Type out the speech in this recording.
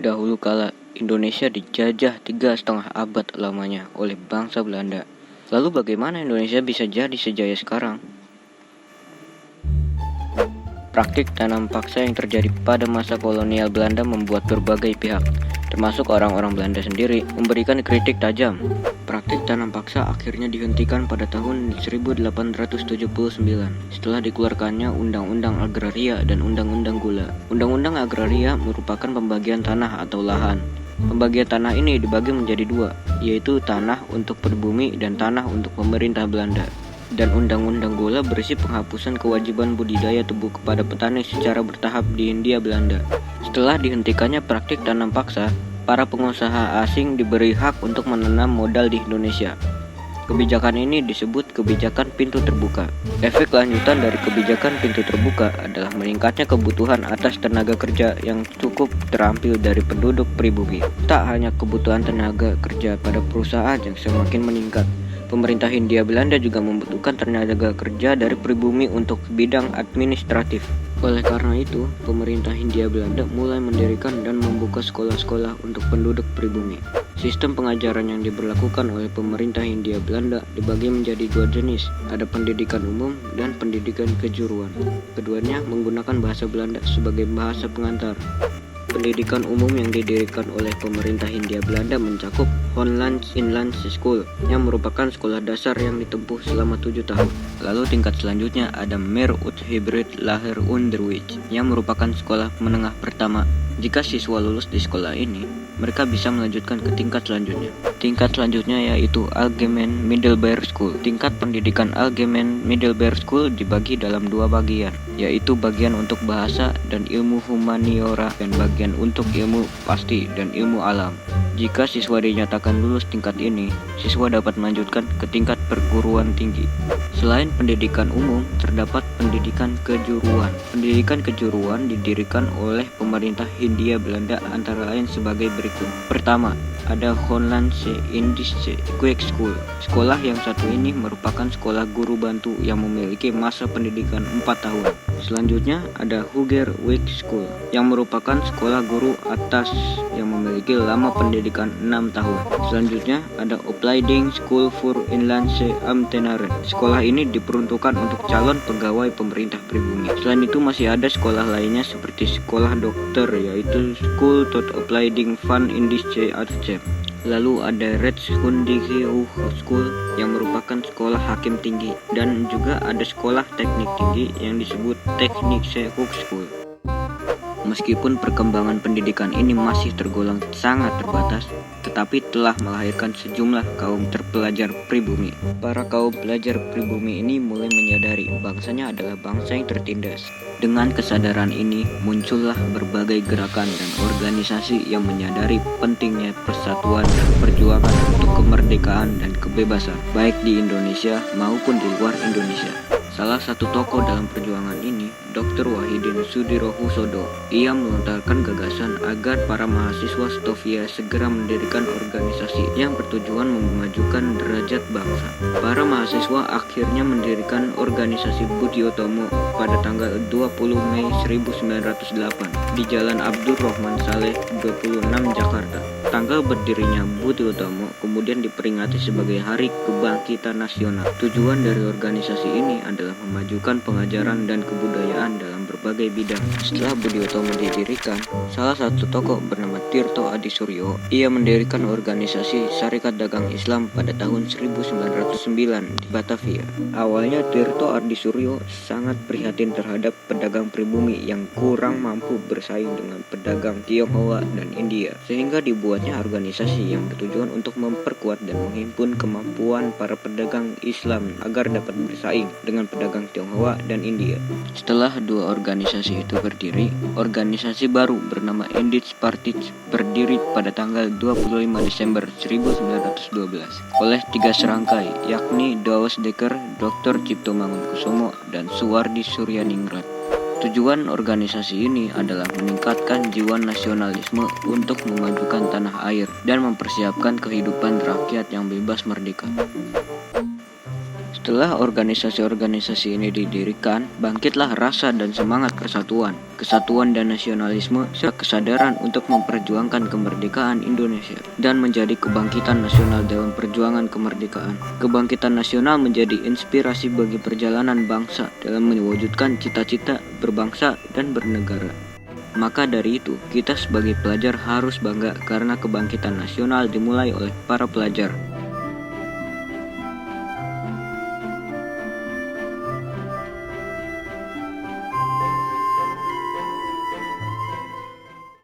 Dahulu kala, Indonesia dijajah 3,5 abad lamanya oleh bangsa Belanda. Lalu bagaimana Indonesia bisa jadi sejaya sekarang? Praktik tanam paksa yang terjadi pada masa kolonial Belanda membuat berbagai pihak, termasuk orang-orang Belanda sendiri, memberikan kritik tajam. Praktik tanam paksa akhirnya dihentikan pada tahun 1879 setelah dikeluarkannya Undang-Undang Agraria dan Undang-Undang Gula. Undang-Undang Agraria merupakan pembagian tanah atau lahan. Pembagian tanah ini dibagi menjadi dua, yaitu tanah untuk pribumi dan tanah untuk pemerintah Belanda. Dan Undang-Undang Gula berisi penghapusan kewajiban budidaya tebu kepada petani secara bertahap di Hindia Belanda. Setelah dihentikannya praktik tanam paksa, para pengusaha asing diberi hak untuk menanam modal di Indonesia. Kebijakan ini disebut kebijakan pintu terbuka. Efek lanjutan dari kebijakan pintu terbuka adalah meningkatnya kebutuhan atas tenaga kerja yang cukup terampil dari penduduk pribumi. Tak hanya kebutuhan tenaga kerja pada perusahaan yang semakin meningkat, pemerintah Hindia Belanda juga membutuhkan tenaga kerja dari pribumi untuk bidang administratif. Oleh karena itu, pemerintah Hindia Belanda mulai mendirikan dan membuka sekolah-sekolah untuk penduduk pribumi. Sistem pengajaran yang diberlakukan oleh pemerintah Hindia Belanda dibagi menjadi dua jenis, ada pendidikan umum dan pendidikan kejuruan. Keduanya menggunakan bahasa Belanda sebagai bahasa pengantar. Pendidikan umum yang didirikan oleh pemerintah Hindia Belanda mencakup Hollands Inland School yang merupakan sekolah dasar yang ditempuh selama 7 tahun. Lalu tingkat selanjutnya ada Meer Hybrid Lager Onderwijs yang merupakan sekolah menengah pertama. Jika siswa lulus di sekolah ini, mereka bisa melanjutkan ke tingkat selanjutnya. Tingkat selanjutnya yaitu Algemeen Middelbare School. Tingkat pendidikan Algemeen Middelbare School dibagi dalam dua bagian, yaitu bagian untuk bahasa dan ilmu humaniora dan bagian untuk ilmu pasti dan ilmu alam. Jika siswa dinyatakan lulus tingkat ini, siswa dapat melanjutkan ke tingkat perguruan tinggi. Selain pendidikan umum, terdapat pendidikan kejuruan. Pendidikan kejuruan didirikan oleh pemerintah Hindia Belanda antara lain sebagai berikut. Pertama, ada Hollandse Indische Quick School. Sekolah yang satu ini merupakan sekolah guru bantu yang memiliki masa pendidikan 4 tahun. Selanjutnya ada Hoger Week School yang merupakan sekolah guru atas yang memiliki lama pendidikan 6 tahun. Selanjutnya ada Opleiding School voor Inlandse Ambtenaren. Sekolah ini diperuntukkan untuk calon pegawai pemerintah pribumi. Selain itu masih ada sekolah lainnya seperti sekolah dokter, yaitu School tot Opleiding van Indische Artsen. Lalu ada Rechtkundige Hogeschool yang merupakan sekolah hakim tinggi, dan juga ada sekolah teknik tinggi yang disebut Technische Hogeschool. Meskipun perkembangan pendidikan ini masih tergolong sangat terbatas, tetapi telah melahirkan sejumlah kaum terpelajar pribumi. Para kaum pelajar pribumi ini mulai menyadari bangsanya adalah bangsa yang tertindas. Dengan kesadaran ini, muncullah berbagai gerakan dan organisasi yang menyadari pentingnya persatuan dan perjuangan untuk kemerdekaan dan kebebasan, baik di Indonesia maupun di luar Indonesia. Salah satu tokoh dalam perjuangan ini, Dr. Wahidin Sudirohusodo. Ia melontarkan gagasan agar para mahasiswa Stovia segera mendirikan organisasi yang bertujuan memajukan derajat bangsa. Para mahasiswa akhirnya mendirikan organisasi Budi Utomo pada tanggal 20 Mei 1908 di Jalan Abdur Rahman Saleh 26 Jakarta. Tanggal berdirinya Budi Utomo kemudian diperingati sebagai Hari Kebangkitan Nasional. Tujuan dari organisasi ini adalah memajukan pengajaran dan kebudayaan dalam berbagai bidang. Setelah Budi Utomo didirikan, salah satu tokoh bernama Tirto Adisuryo, ia mendirikan organisasi Syarikat Dagang Islam pada tahun 1909 di Batavia. Awalnya Tirto Adisuryo sangat prihatin terhadap pedagang pribumi yang kurang mampu bersaing dengan pedagang Tionghoa dan India, sehingga dibuatnya organisasi yang bertujuan untuk memperkuat dan menghimpun kemampuan para pedagang Islam agar dapat bersaing dengan pedagang Tionghoa dan India. Setelah dua organisasi itu berdiri, organisasi baru bernama Indische Partij berdiri pada tanggal 25 Desember 1912 oleh 3 serangkai, yakni Douwe Dekker, Dr. Cipto Mangunkusumo, dan Suwardi Suryaningrat. Tujuan organisasi ini adalah meningkatkan jiwa nasionalisme untuk memajukan tanah air dan mempersiapkan kehidupan rakyat yang bebas merdeka. Setelah organisasi-organisasi ini didirikan, bangkitlah rasa dan semangat persatuan, kesatuan dan nasionalisme, serta kesadaran untuk memperjuangkan kemerdekaan Indonesia dan menjadi kebangkitan nasional dalam perjuangan kemerdekaan. Kebangkitan nasional menjadi inspirasi bagi perjalanan bangsa dalam mewujudkan cita-cita berbangsa dan bernegara. Maka dari itu, kita sebagai pelajar harus bangga karena kebangkitan nasional dimulai oleh para pelajar.